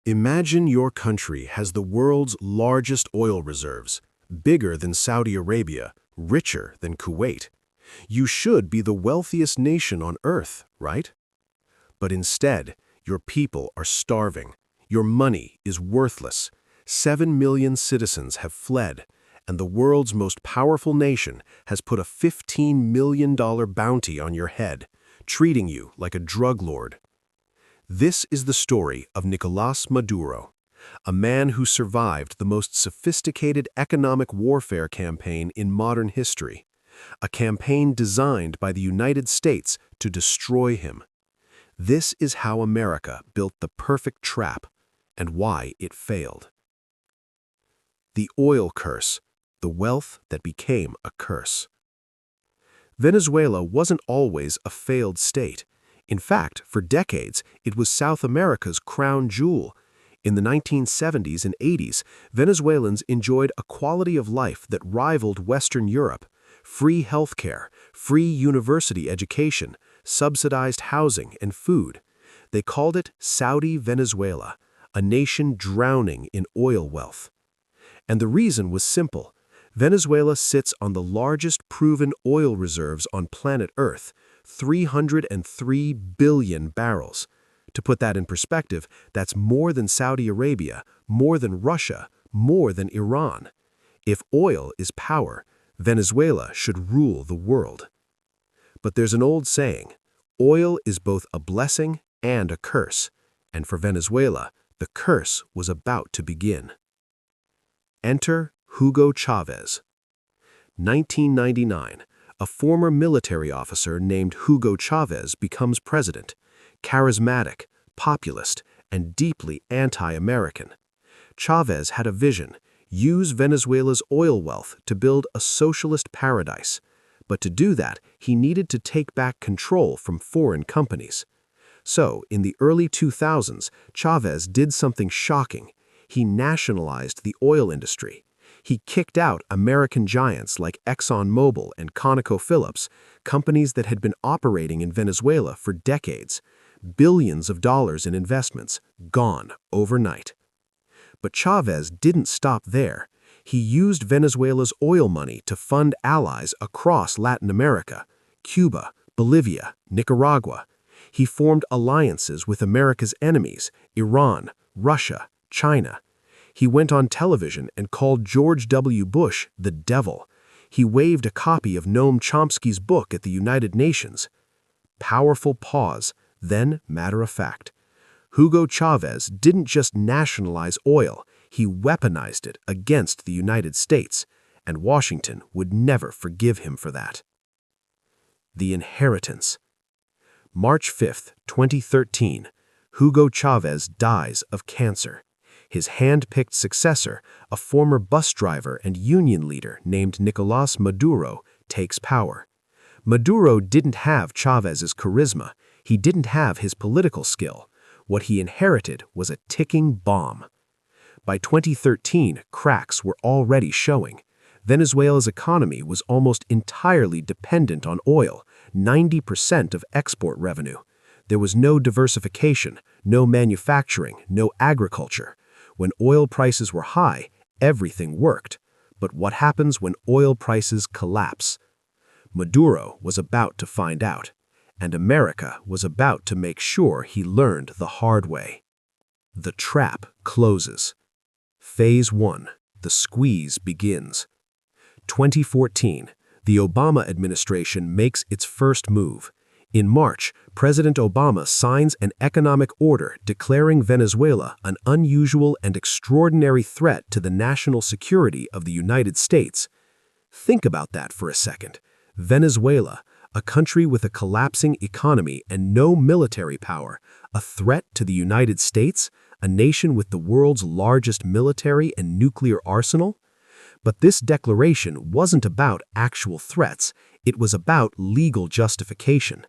Imagine your country has the world's largest oil reserves, bigger than Saudi Arabia, richer than Kuwait. You should be the wealthiest nation on earth, right? But instead, your people are starving. Your money is worthless. 7 million citizens have fled, and the world's most powerful nation has put a $15 million bounty on your head, treating you like a drug lord. This is the story of Nicolás Maduro, a man who survived the most sophisticated economic warfare campaign in modern history, a campaign designed by the United States to destroy him. This is how America built the perfect trap and why it failed. The oil curse, the wealth that became a curse. Venezuela wasn't always a failed state. In fact, for decades, it was South America's crown jewel. In the 1970s and 80s, Venezuelans enjoyed a quality of life that rivaled Western Europe: free healthcare, free university education, subsidized housing and food. They called it Saudi Venezuela, a nation drowning in oil wealth. And the reason was simple. Venezuela sits on the largest proven oil reserves on planet Earth, 303 billion barrels. To put that in perspective, that's more than Saudi Arabia, more than Russia, more than Iran. If oil is power, Venezuela should rule the world. But there's an old saying, oil is both a blessing and a curse, and for Venezuela, the curse was about to begin. Enter Hugo Chavez. 1999. A former military officer named Hugo Chavez becomes president, charismatic, populist, and deeply anti-American. Chavez had a vision: use Venezuela's oil wealth to build a socialist paradise. But to do that, he needed to take back control from foreign companies. So, in the early 2000s, Chavez did something shocking. He nationalized the oil industry. He kicked out American giants like ExxonMobil and ConocoPhillips, companies that had been operating in Venezuela for decades. Billions of dollars in investments, gone overnight. But Chavez didn't stop there. He used Venezuela's oil money to fund allies across Latin America: Cuba, Bolivia, Nicaragua. He formed alliances with America's enemies: Iran, Russia, China. He went on television and called George W. Bush the devil. He waved a copy of Noam Chomsky's book at the United Nations. Powerful pause, then matter of fact. Hugo Chavez didn't just nationalize oil, he weaponized it against the United States, and Washington would never forgive him for that. The inheritance. March 5, 2013, Hugo Chavez dies of cancer. His hand-picked successor, a former bus driver and union leader named Nicolás Maduro, takes power. Maduro didn't have Chavez's charisma. He didn't have his political skill. What he inherited was a ticking bomb. By 2013, cracks were already showing. Venezuela's economy was almost entirely dependent on oil, 90% of export revenue. There was no diversification, no manufacturing, no agriculture. When oil prices were high, everything worked. But what happens when oil prices collapse? Maduro was about to find out, and America was about to make sure he learned the hard way. The trap closes. Phase 1. The squeeze begins. 2014. The Obama administration makes its first move. In March, President Obama signs an economic order declaring Venezuela an unusual and extraordinary threat to the national security of the United States. Think about that for a second. Venezuela, a country with a collapsing economy and no military power, a threat to the United States, a nation with the world's largest military and nuclear arsenal? But this declaration wasn't about actual threats, it was about legal justification.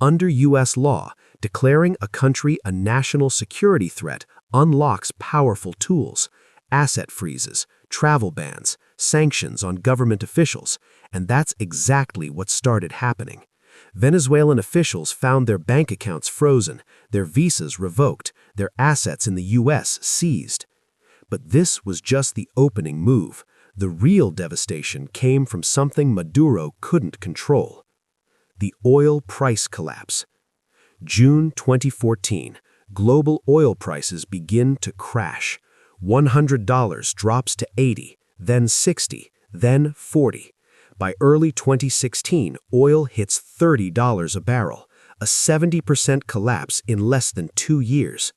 Under U.S. law, declaring a country a national security threat unlocks powerful tools: asset freezes, travel bans, sanctions on government officials, and that's exactly what started happening. Venezuelan officials found their bank accounts frozen, their visas revoked, their assets in the U.S. seized. But this was just the opening move. The real devastation came from something Maduro couldn't control: the oil price collapse. June 2014, global oil prices begin to crash. $100 drops to $80, then $60, then $40. By early 2016, oil hits $30 a barrel, a 70% collapse in less than 2 years.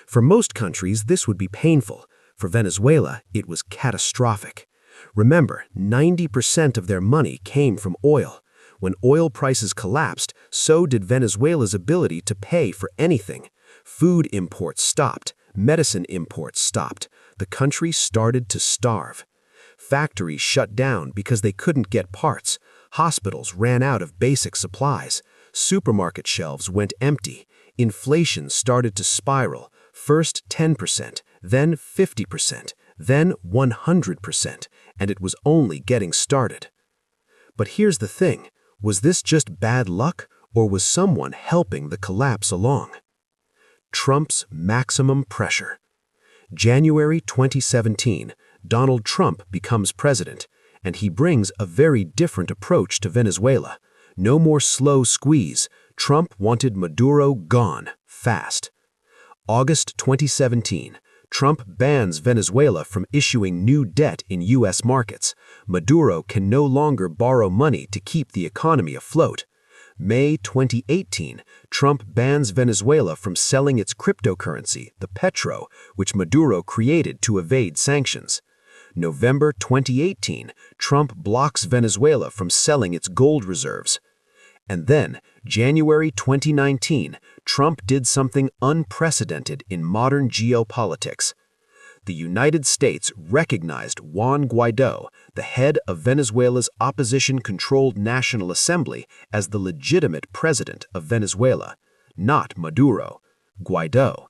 For most countries, this would be painful. For Venezuela, it was catastrophic. Remember, 90% of their money came from oil. When oil prices collapsed, so did Venezuela's ability to pay for anything. Food imports stopped, medicine imports stopped. The country started to starve. Factories shut down because they couldn't get parts. Hospitals ran out of basic supplies. Supermarket shelves went empty. Inflation started to spiral, first 10%, then 50%, then 100%, and it was only getting started. But here's the thing: was this just bad luck, or was someone helping the collapse along? Trump's maximum pressure. January 2017, Donald Trump becomes president, and he brings a very different approach to Venezuela. No more slow squeeze. Trump wanted Maduro gone, fast. August 2017, Trump bans Venezuela from issuing new debt in U.S. markets. Maduro can no longer borrow money to keep the economy afloat. May 2018, Trump bans Venezuela from selling its cryptocurrency, the Petro, which Maduro created to evade sanctions. November 2018, Trump blocks Venezuela from selling its gold reserves. And then, January 2019, Trump did something unprecedented in modern geopolitics. The United States recognized Juan Guaido, the head of Venezuela's opposition-controlled National Assembly, as the legitimate president of Venezuela, not Maduro, Guaido.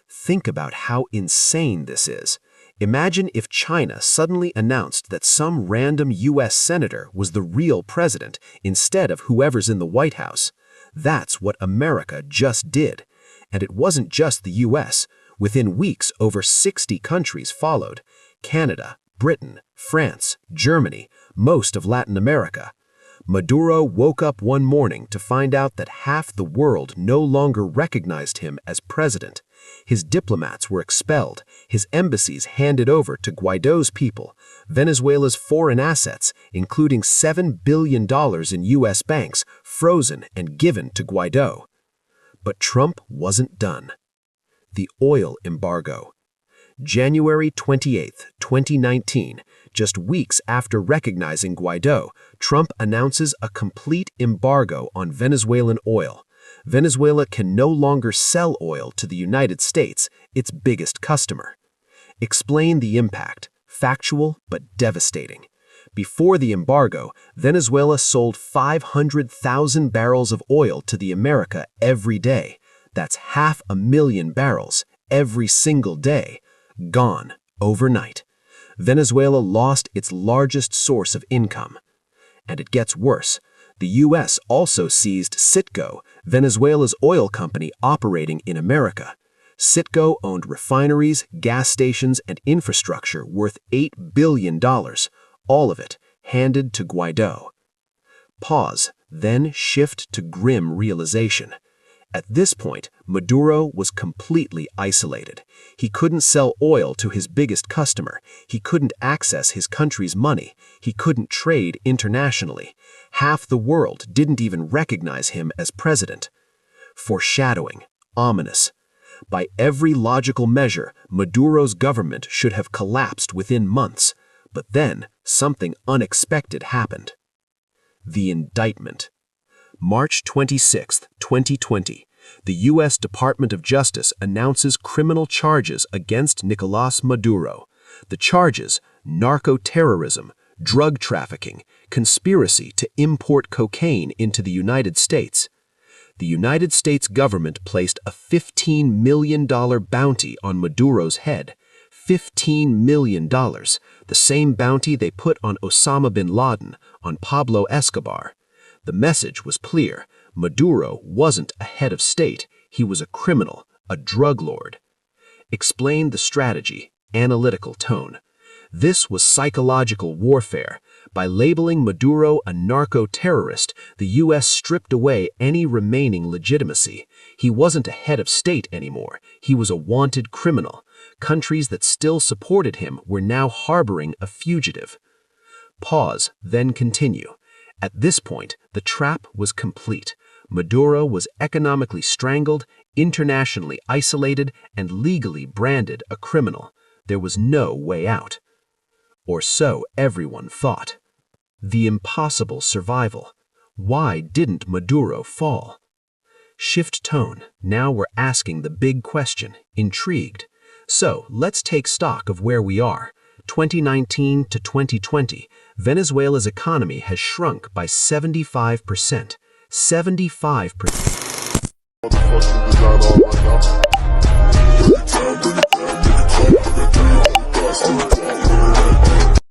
Think about how insane this is. Imagine if China suddenly announced that some random U.S. senator was the real president instead of whoever's in the White House. That's what America just did. And it wasn't just the U.S. Within weeks, over 60 countries followed: Canada, Britain, France, Germany, most of Latin America. Maduro woke up one morning to find out that half the world no longer recognized him as president. His diplomats were expelled, his embassies handed over to Guaido's people, Venezuela's foreign assets, including $7 billion in U.S. banks, frozen and given to Guaido. But Trump wasn't done. The oil embargo. January 28, 2019, just weeks after recognizing Guaido, Trump announces a complete embargo on Venezuelan oil. Venezuela can no longer sell oil to the United States, its biggest customer. Explain the impact: factual but devastating. Before the embargo, Venezuela sold 500,000 barrels of oil to the America every day. That's 500,000 barrels every single day. Gone overnight. Venezuela lost its largest source of income. And it gets worse. The U.S. also seized Citgo, Venezuela's oil company operating in America. Citgo owned refineries, gas stations, and infrastructure worth $8 billion, all of it handed to Guaido. Pause, then shift to grim realization. At this point, Maduro was completely isolated. He couldn't sell oil to his biggest customer. He couldn't access his country's money. He couldn't trade internationally. Half the world didn't even recognize him as president. Foreshadowing, ominous. By every logical measure, Maduro's government should have collapsed within months. But then, something unexpected happened. The indictment. March 26, 2020, the U.S. Department of Justice announces criminal charges against Nicolás Maduro. The charges: narco-terrorism, drug trafficking, conspiracy to import cocaine into the United States. The United States government placed a $15 million bounty on Maduro's head. $15 million, the same bounty they put on Osama Bin Laden, on Pablo Escobar. The message was clear. Maduro wasn't a head of state. He was a criminal, a drug lord. Explained the strategy, analytical tone. This was psychological warfare. By labeling Maduro a narco-terrorist, the U.S. stripped away any remaining legitimacy. He wasn't a head of state anymore. He was a wanted criminal. Countries that still supported him were now harboring a fugitive. Pause, then continue. At this point, the trap was complete. Maduro was economically strangled, internationally isolated, and legally branded a criminal. There was no way out. Or so everyone thought. The impossible survival. Why didn't Maduro fall? Shift tone. Now we're asking the big question, intrigued. So let's take stock of where we are. 2019 to 2020, Venezuela's economy has shrunk by 75%. 75%.